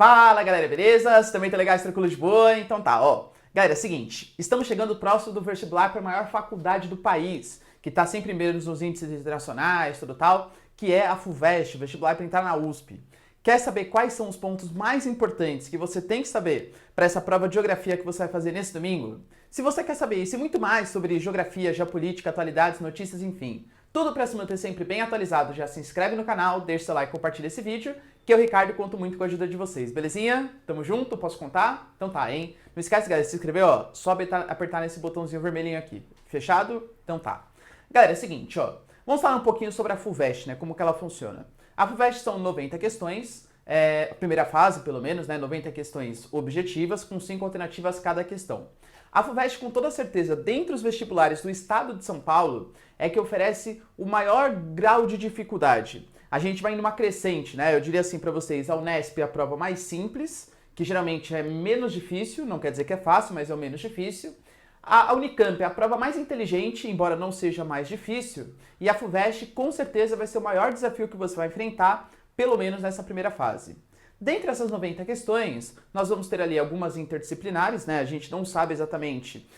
Fala galera, beleza? Vocês também tá legais, tranquilo de boa? Então tá, ó. Galera, é o seguinte, estamos chegando próximo do vestibular para a maior faculdade do país, que tá sempre primeiro nos índices internacionais, tudo tal, que é a FUVEST, o vestibular para entrar na USP. Quer saber quais são os pontos mais importantes que você tem que saber para essa prova de geografia que você vai fazer nesse domingo? Se você quer saber isso e muito mais sobre geografia, geopolítica, atualidades, notícias, enfim, tudo para se manter sempre bem atualizado, já se inscreve no canal, deixa seu like e compartilha esse vídeo, que eu, Ricardo, conto muito com a ajuda de vocês, belezinha? Tamo junto? Posso contar? Então tá, hein? Não esquece, galera, de se inscrever, ó, só apertar nesse botãozinho vermelhinho aqui. Fechado? Então tá. Galera, é o seguinte, ó, vamos falar um pouquinho sobre a FUVEST, né, como que ela funciona. A FUVEST são 90 questões, a primeira fase, pelo menos, né, 90 questões objetivas, com 5 alternativas cada questão. A FUVEST, com toda certeza, dentre os vestibulares do estado de São Paulo, é que oferece o maior grau de dificuldade. A gente vai numa crescente, né? Eu diria assim para vocês, a Unesp é a prova mais simples, que geralmente é menos difícil, não quer dizer que é fácil, mas é o menos difícil. A Unicamp é a prova mais inteligente, embora não seja mais difícil. E a FUVEST, com certeza, vai ser o maior desafio que você vai enfrentar, pelo menos nessa primeira fase. Dentre essas 90 questões, nós vamos ter ali algumas interdisciplinares, né? A gente não sabe exatamente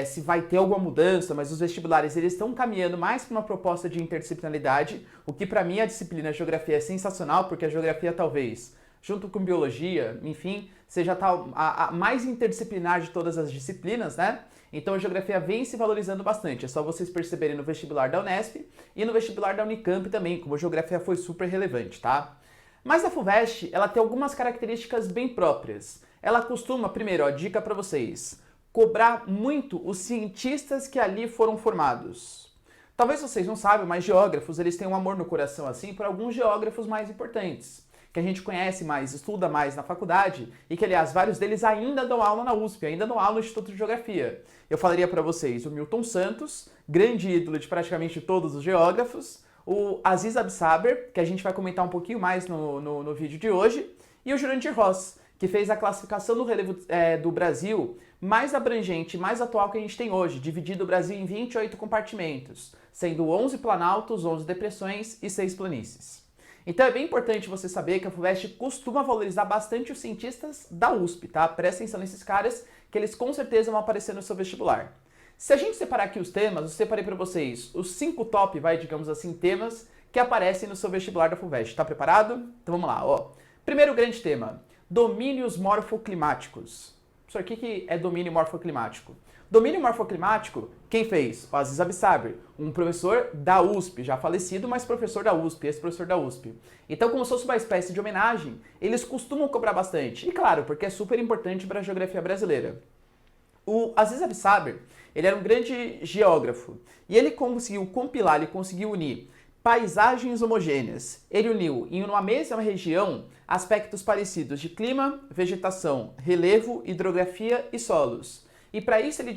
se vai ter alguma mudança, mas os vestibulares eles estão caminhando mais para uma proposta de interdisciplinaridade, o que para mim a disciplina Geografia é sensacional, porque a Geografia talvez, junto com Biologia, enfim, seja a mais interdisciplinar de todas as disciplinas, né? Então a Geografia vem se valorizando bastante, é só vocês perceberem no vestibular da Unesp e no vestibular da Unicamp também, como a Geografia foi super relevante, tá? Mas a FUVEST, ela tem algumas características bem próprias. Ela costuma, primeiro, ó, dica para vocês, cobrar muito os cientistas que ali foram formados. Talvez vocês não saibam, mas geógrafos, eles têm um amor no coração, assim, por alguns geógrafos mais importantes, que a gente conhece mais, estuda mais na faculdade, e que, aliás, vários deles ainda dão aula na USP, ainda dão aula no Instituto de Geografia. Eu falaria para vocês o Milton Santos, grande ídolo de praticamente todos os geógrafos, o Aziz Absaber, que a gente vai comentar um pouquinho mais no vídeo de hoje, e o Jurandir Ross, que fez a classificação do relevo do Brasil mais abrangente, mais atual que a gente tem hoje, dividido o Brasil em 28 compartimentos, sendo 11 planaltos, 11 depressões e 6 planícies. Então é bem importante você saber que a FUVEST costuma valorizar bastante os cientistas da USP, tá? Presta atenção nesses caras, que eles com certeza vão aparecer no seu vestibular. Se a gente separar aqui os temas, eu separei para vocês os 5 top, digamos assim, temas que aparecem no seu vestibular da FUVEST. Tá preparado? Então vamos lá, ó. Primeiro grande tema, domínios morfoclimáticos. Professor, o que é domínio morfoclimático? Domínio morfoclimático, quem fez? O Aziz Absaber, um professor da USP, já falecido, mas professor da USP, ex-professor da USP. Então, como se fosse uma espécie de homenagem, eles costumam cobrar bastante. E claro, porque é super importante para a geografia brasileira. O Aziz Absaber, ele era um grande geógrafo e ele conseguiu compilar, ele conseguiu unir paisagens homogêneas. Ele uniu em uma mesma região aspectos parecidos de clima, vegetação, relevo, hidrografia e solos. E para isso ele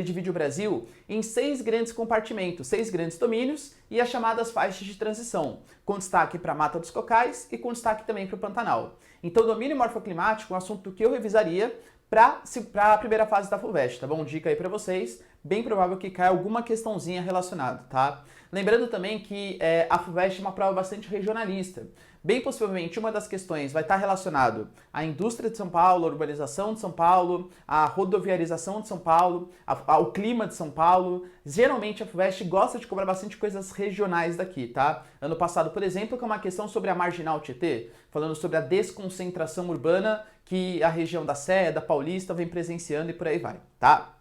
divide o Brasil em 6 grandes compartimentos, 6 grandes domínios e as chamadas faixas de transição, com destaque para a Mata dos Cocais e com destaque também para o Pantanal. Então o domínio morfoclimático é um assunto que eu revisaria para a primeira fase da FUVEST, tá bom? Dica aí para vocês, bem provável que caia alguma questãozinha relacionada, tá? Lembrando também que a FUVEST é uma prova bastante regionalista. Bem possivelmente uma das questões vai estar relacionado à indústria de São Paulo, à urbanização de São Paulo, à rodoviarização de São Paulo, ao clima de São Paulo. Geralmente a FUVEST gosta de cobrar bastante coisas regionais daqui, tá? Ano passado, por exemplo, que é uma questão sobre a Marginal Tietê, falando sobre a desconcentração urbana que a região da Sé, da Paulista vem presenciando e por aí vai, tá?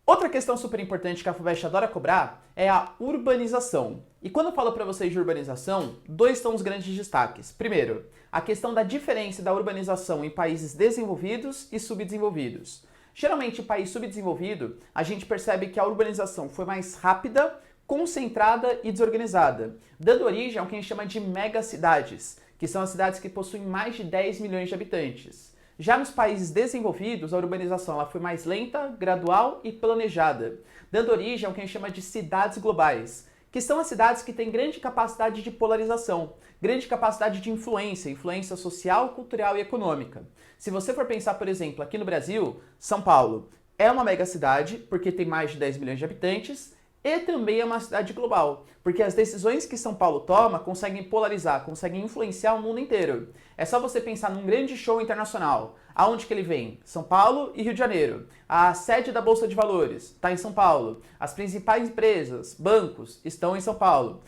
Outra questão super importante que a FUVEST adora cobrar é a urbanização. E quando eu falo para vocês de urbanização, 2 são os grandes destaques. Primeiro, a questão da diferença da urbanização em países desenvolvidos e subdesenvolvidos. Geralmente, em país subdesenvolvido, a gente percebe que a urbanização foi mais rápida, concentrada e desorganizada, dando origem ao que a gente chama de megacidades, que são as cidades que possuem mais de 10 milhões de habitantes. Já nos países desenvolvidos, a urbanização ela foi mais lenta, gradual e planejada, dando origem ao que a gente chama de cidades globais, que são as cidades que têm grande capacidade de polarização, grande capacidade de influência social, cultural e econômica. Se você for pensar, por exemplo, aqui no Brasil, São Paulo é uma megacidade porque tem mais de 10 milhões de habitantes, e também é uma cidade global, porque as decisões que São Paulo toma conseguem polarizar, conseguem influenciar o mundo inteiro. É só você pensar num grande show internacional. Aonde que ele vem? São Paulo e Rio de Janeiro. A sede da Bolsa de Valores está em São Paulo. As principais empresas, bancos, estão em São Paulo.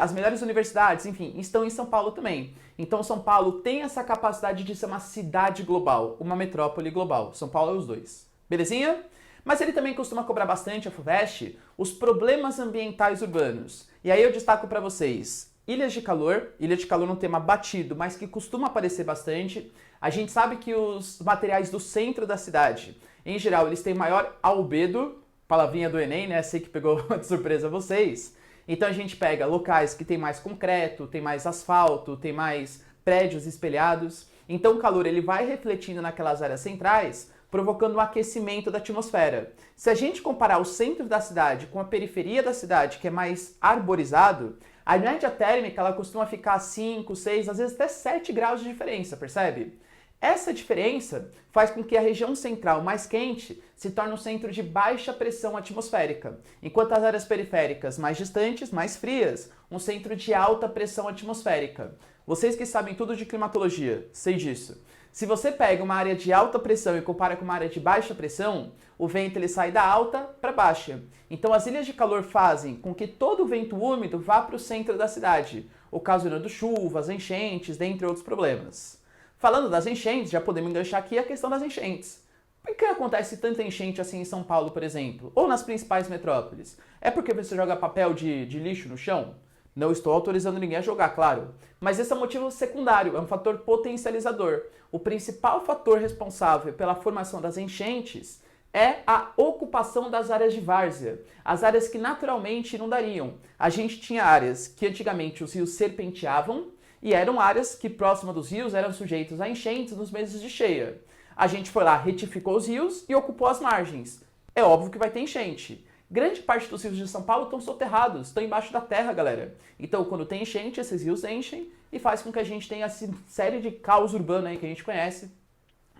As melhores universidades, enfim, estão em São Paulo também. Então São Paulo tem essa capacidade de ser uma cidade global, uma metrópole global. São Paulo é os dois. Belezinha? Mas ele também costuma cobrar bastante, a FUVEST, os problemas ambientais urbanos. E aí eu destaco para vocês ilha de calor é um tema batido, mas que costuma aparecer bastante. A gente sabe que os materiais do centro da cidade, em geral, eles têm maior albedo, palavrinha do Enem, né? Sei que pegou de surpresa vocês. Então a gente pega locais que tem mais concreto, tem mais asfalto, tem mais prédios espelhados. Então o calor ele vai refletindo naquelas áreas centrais, provocando um aquecimento da atmosfera. Se a gente comparar o centro da cidade com a periferia da cidade, que é mais arborizado, a média térmica ela costuma ficar 5, 6, às vezes até 7 graus de diferença, percebe? Essa diferença faz com que a região central mais quente se torne um centro de baixa pressão atmosférica, enquanto as áreas periféricas mais distantes, mais frias, um centro de alta pressão atmosférica. Vocês que sabem tudo de climatologia, sei disso. Se você pega uma área de alta pressão e compara com uma área de baixa pressão, o vento ele sai da alta para baixa. Então as ilhas de calor fazem com que todo o vento úmido vá para o centro da cidade, ocasionando chuvas, enchentes, dentre outros problemas. Falando das enchentes, já podemos enganchar aqui a questão das enchentes. Por que acontece tanta enchente assim em São Paulo, por exemplo? Ou nas principais metrópoles? É porque você joga papel de lixo no chão? Não estou autorizando ninguém a jogar, claro. Mas esse é um motivo secundário, é um fator potencializador. O principal fator responsável pela formação das enchentes é a ocupação das áreas de várzea, as áreas que naturalmente inundariam. A gente tinha áreas que antigamente os rios serpenteavam e eram áreas que próxima dos rios eram sujeitos a enchentes nos meses de cheia. A gente foi lá, retificou os rios e ocupou as margens. É óbvio que vai ter enchente. Grande parte dos rios de São Paulo estão soterrados, estão embaixo da terra, galera. Então, quando tem enchente, esses rios enchem e faz com que a gente tenha essa série de caos urbano aí que a gente conhece,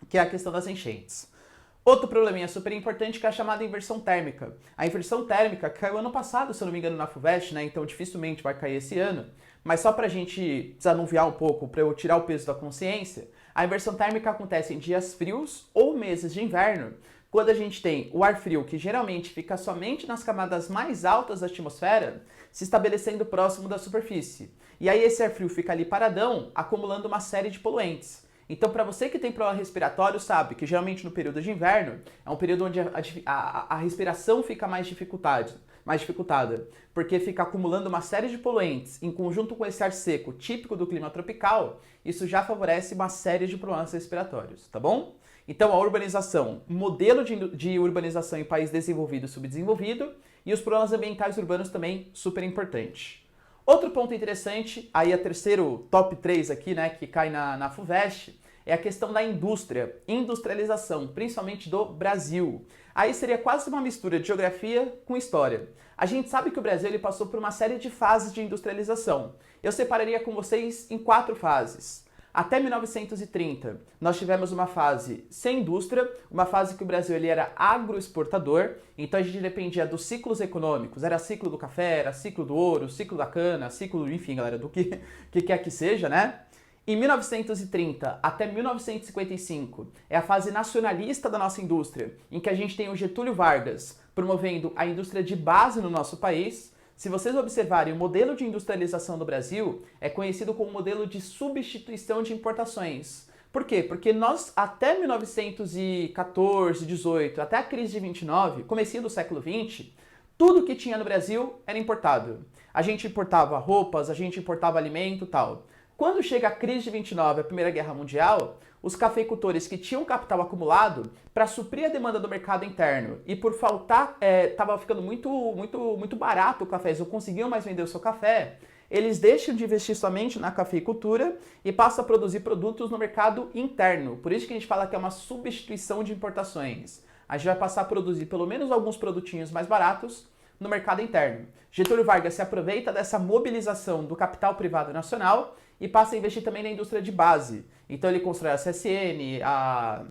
que é a questão das enchentes. Outro probleminha super importante que é a chamada inversão térmica. A inversão térmica caiu ano passado, se eu não me engano, na FUVEST, né? Então dificilmente vai cair esse ano. Mas só pra gente desanuviar um pouco, pra eu tirar o peso da consciência, a inversão térmica acontece em dias frios ou meses de inverno, quando a gente tem o ar frio, que geralmente fica somente nas camadas mais altas da atmosfera, se estabelecendo próximo da superfície. E aí esse ar frio fica ali paradão, acumulando uma série de poluentes. Então, para você que tem problema respiratório, sabe que geralmente no período de inverno é um período onde a respiração fica mais dificultada, porque fica acumulando uma série de poluentes em conjunto com esse ar seco típico do clima tropical, isso já favorece uma série de problemas respiratórios, tá bom? Então, a urbanização, modelo de urbanização em país desenvolvido e subdesenvolvido, e os problemas ambientais urbanos também super importante. Outro ponto interessante, aí a terceiro top 3 aqui, né, que cai na FUVEST, é a questão da indústria, industrialização, principalmente do Brasil. Aí seria quase uma mistura de geografia com história. A gente sabe que o Brasil ele passou por uma série de fases de industrialização. Eu separaria com vocês em 4 fases. Até 1930, nós tivemos uma fase sem indústria, uma fase que o Brasil ele era agroexportador, então a gente dependia dos ciclos econômicos, era ciclo do café, era ciclo do ouro, ciclo da cana, ciclo, enfim, galera, do que quer que seja, né? Em 1930 até 1955 é a fase nacionalista da nossa indústria, em que a gente tem o Getúlio Vargas promovendo a indústria de base no nosso país. Se vocês observarem, o modelo de industrialização do Brasil é conhecido como modelo de substituição de importações. Por quê? Porque nós, até 1914, 18, até a crise de 29, comecinho do século 20, tudo que tinha no Brasil era importado. A gente importava roupas, a gente importava alimento e tal. Quando chega a crise de 29, a Primeira Guerra Mundial, os cafeicultores que tinham capital acumulado para suprir a demanda do mercado interno e por faltar, estava ficando muito barato o café, eles não conseguiam mais vender o seu café, eles deixam de investir somente na cafeicultura e passam a produzir produtos no mercado interno. Por isso que a gente fala que é uma substituição de importações. A gente vai passar a produzir pelo menos alguns produtinhos mais baratos no mercado interno. Getúlio Vargas se aproveita dessa mobilização do capital privado nacional e passa a investir também na indústria de base. Então ele constrói a CSN, a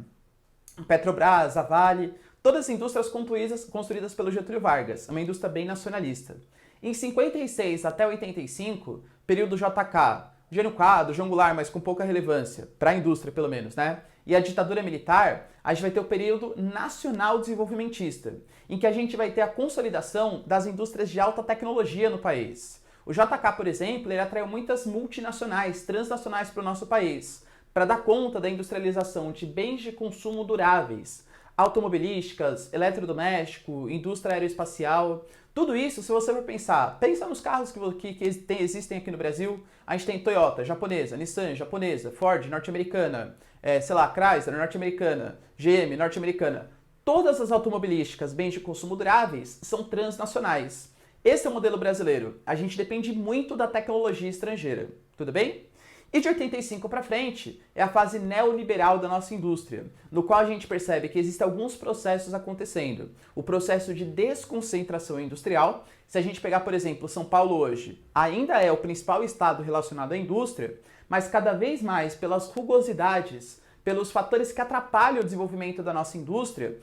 Petrobras, a Vale, todas as indústrias construídas pelo Getúlio Vargas, uma indústria bem nacionalista. Em 56 até 85, período JK, Jânio Quadros, João Goulart, mas com pouca relevância, para a indústria pelo menos, né? E a ditadura militar, a gente vai ter o período nacional desenvolvimentista, em que a gente vai ter a consolidação das indústrias de alta tecnologia no país. O JK, por exemplo, ele atraiu muitas multinacionais, transnacionais para o nosso país, para dar conta da industrialização de bens de consumo duráveis, automobilísticas, eletrodoméstico, indústria aeroespacial. Tudo isso, se você for pensar, pensa nos carros que existem aqui no Brasil. A gente tem Toyota, japonesa, Nissan, japonesa, Ford, norte-americana, sei lá, Chrysler, norte-americana, GM, norte-americana. Todas as automobilísticas, bens de consumo duráveis, são transnacionais. Esse é o modelo brasileiro. A gente depende muito da tecnologia estrangeira. Tudo bem? E de 85 para frente é a fase neoliberal da nossa indústria, no qual a gente percebe que existem alguns processos acontecendo. O processo de desconcentração industrial, se a gente pegar, por exemplo, São Paulo hoje, ainda é o principal estado relacionado à indústria, mas cada vez mais pelas rugosidades, pelos fatores que atrapalham o desenvolvimento da nossa indústria,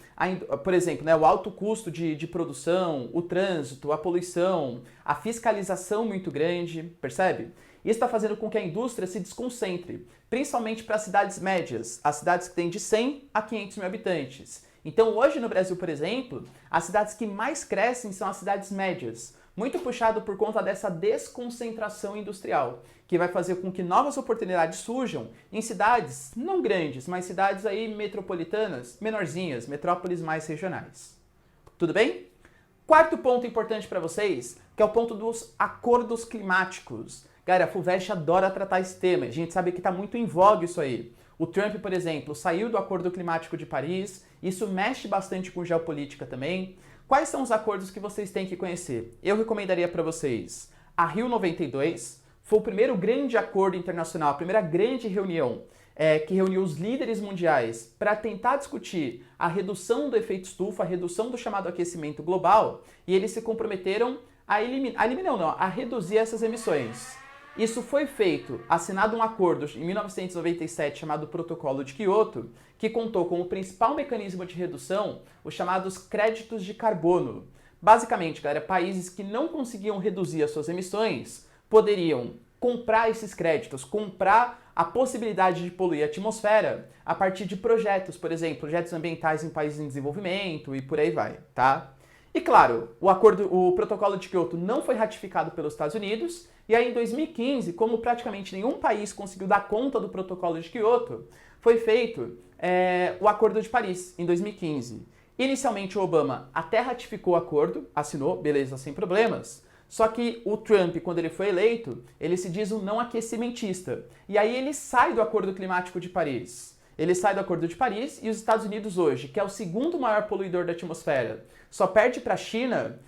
por exemplo, né, o alto custo de produção, o trânsito, a poluição, a fiscalização muito grande, percebe? Isso está fazendo com que a indústria se desconcentre, principalmente para as cidades médias, as cidades que têm de 100 a 500 mil habitantes. Então hoje no Brasil, por exemplo, as cidades que mais crescem são as cidades médias, muito puxado por conta dessa desconcentração industrial, que vai fazer com que novas oportunidades surjam em cidades não grandes, mas cidades aí metropolitanas, menorzinhas, metrópoles mais regionais. Tudo bem? Quarto ponto importante para vocês, que é o ponto dos acordos climáticos. Galera, a FUVEST adora tratar esse tema, a gente sabe que está muito em voga isso aí. O Trump, por exemplo, saiu do Acordo Climático de Paris, isso mexe bastante com geopolítica também. Quais são os acordos que vocês têm que conhecer? Eu recomendaria para vocês a Rio 92, foi o primeiro grande acordo internacional, a primeira grande reunião que reuniu os líderes mundiais para tentar discutir a redução do efeito estufa, a redução do chamado aquecimento global, e eles se comprometeram a reduzir essas emissões. Isso foi feito, assinado um acordo em 1997 chamado Protocolo de Kyoto, que contou como principal mecanismo de redução os chamados créditos de carbono. Basicamente, galera, países que não conseguiam reduzir as suas emissões poderiam comprar esses créditos, comprar a possibilidade de poluir a atmosfera a partir de projetos, por exemplo, projetos ambientais em países em desenvolvimento e por aí vai, tá? E claro, o protocolo de Kyoto não foi ratificado pelos Estados Unidos, e aí em 2015, como praticamente nenhum país conseguiu dar conta do protocolo de Kyoto, foi feito o Acordo de Paris, em 2015. Inicialmente o Obama até ratificou o acordo, assinou, beleza, sem problemas, só que o Trump, quando ele foi eleito, ele se diz um não aquecimentista, e aí ele sai do Acordo Climático de Paris. Ele sai do Acordo de Paris e os Estados Unidos hoje, que é o segundo maior poluidor da atmosfera, só perde para a China,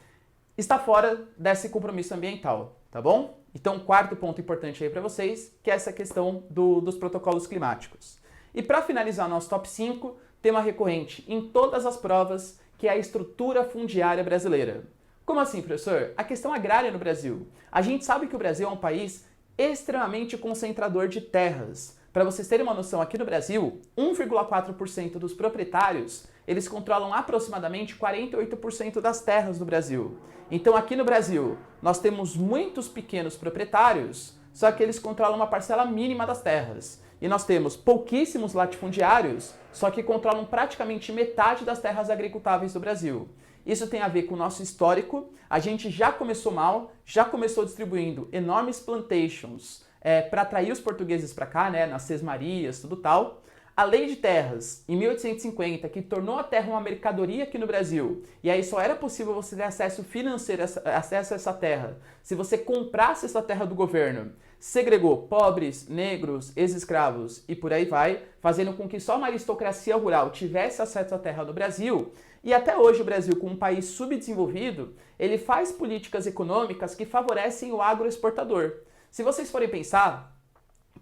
está fora desse compromisso ambiental, tá bom? Então, quarto ponto importante aí para vocês, que é essa questão dos protocolos climáticos. E para finalizar nosso top 5, tema recorrente em todas as provas, que é a estrutura fundiária brasileira. Como assim, professor? A questão agrária no Brasil. A gente sabe que o Brasil é um país extremamente concentrador de terras. Para vocês terem uma noção, aqui no Brasil, 1,4% dos proprietários, eles controlam aproximadamente 48% das terras do Brasil. Então aqui no Brasil, nós temos muitos pequenos proprietários, só que eles controlam uma parcela mínima das terras. E nós temos pouquíssimos latifundiários, só que controlam praticamente metade das terras agricultáveis do Brasil. Isso tem a ver com o nosso histórico, a gente já começou mal, já começou distribuindo enormes plantations, para atrair os portugueses para cá, né, nas sesmarias, tudo tal. A Lei de Terras, em 1850, que tornou a terra uma mercadoria aqui no Brasil, e aí só era possível você ter acesso financeiro, acesso a essa terra, se você comprasse essa terra do governo, segregou pobres, negros, ex-escravos e por aí vai, fazendo com que só uma aristocracia rural tivesse acesso à terra no Brasil. E até hoje o Brasil, como um país subdesenvolvido, ele faz políticas econômicas que favorecem o agroexportador. Se vocês forem pensar,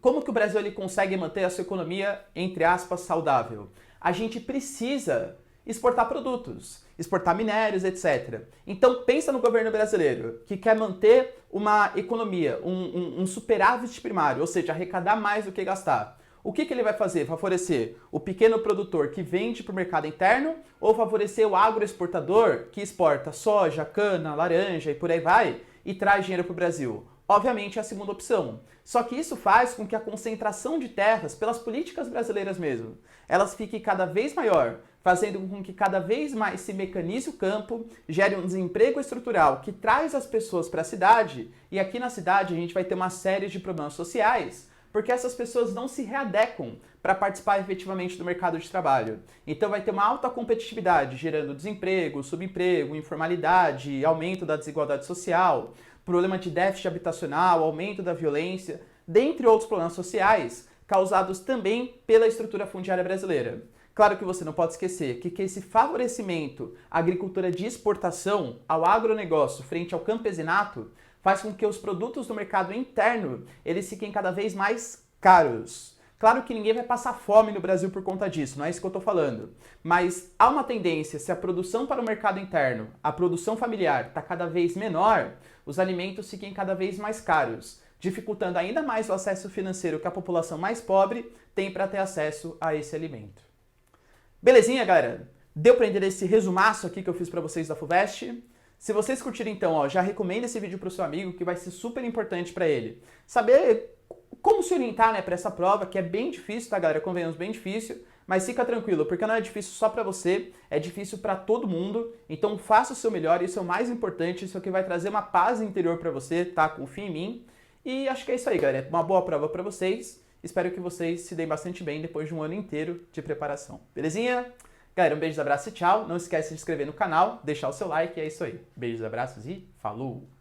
como que o Brasil ele consegue manter a sua economia, entre aspas, saudável? A gente precisa exportar produtos, exportar minérios, etc. Então pensa no governo brasileiro, que quer manter uma economia, um superávit primário, ou seja, arrecadar mais do que gastar. o que ele vai fazer? Favorecer o pequeno produtor que vende para o mercado interno ou favorecer o agroexportador que exporta soja, cana, laranja e por aí vai e traz dinheiro para o Brasil? Obviamente é a segunda opção. Só que isso faz com que a concentração de terras, pelas políticas brasileiras mesmo, elas fiquem cada vez maior, fazendo com que cada vez mais se mecanize o campo, gere um desemprego estrutural que traz as pessoas para a cidade, e aqui na cidade a gente vai ter uma série de problemas sociais, porque essas pessoas não se readequam para participar efetivamente do mercado de trabalho. Então vai ter uma alta competitividade, gerando desemprego, subemprego, informalidade, aumento da desigualdade social, problema de déficit habitacional, aumento da violência, dentre outros problemas sociais causados também pela estrutura fundiária brasileira. Claro que você não pode esquecer que esse favorecimento à agricultura de exportação, ao agronegócio frente ao campesinato, faz com que os produtos do mercado interno eles fiquem cada vez mais caros. Claro que ninguém vai passar fome no Brasil por conta disso, não é isso que eu estou falando. Mas há uma tendência, se a produção para o mercado interno, a produção familiar, está cada vez menor, os alimentos fiquem cada vez mais caros, dificultando ainda mais o acesso financeiro que a população mais pobre tem para ter acesso a esse alimento. Belezinha, galera? Deu para entender esse resumaço aqui que eu fiz para vocês da FUVEST? Se vocês curtirem então, ó, já recomenda esse vídeo para o seu amigo que vai ser super importante para ele. Saber como se orientar, né, para essa prova, que é bem difícil, tá, galera? Convenhamos, bem difícil, mas fica tranquilo, porque não é difícil só para você, é difícil para todo mundo. Então faça o seu melhor, isso é o mais importante, isso é o que vai trazer uma paz interior para você, tá? Confia em mim. E acho que é isso aí, galera. Uma boa prova para vocês. Espero que vocês se deem bastante bem depois de um ano inteiro de preparação. Belezinha? Galera, um beijo, abraço e tchau. Não esquece de se inscrever no canal, deixar o seu like, é isso aí. Beijos, abraços e falou!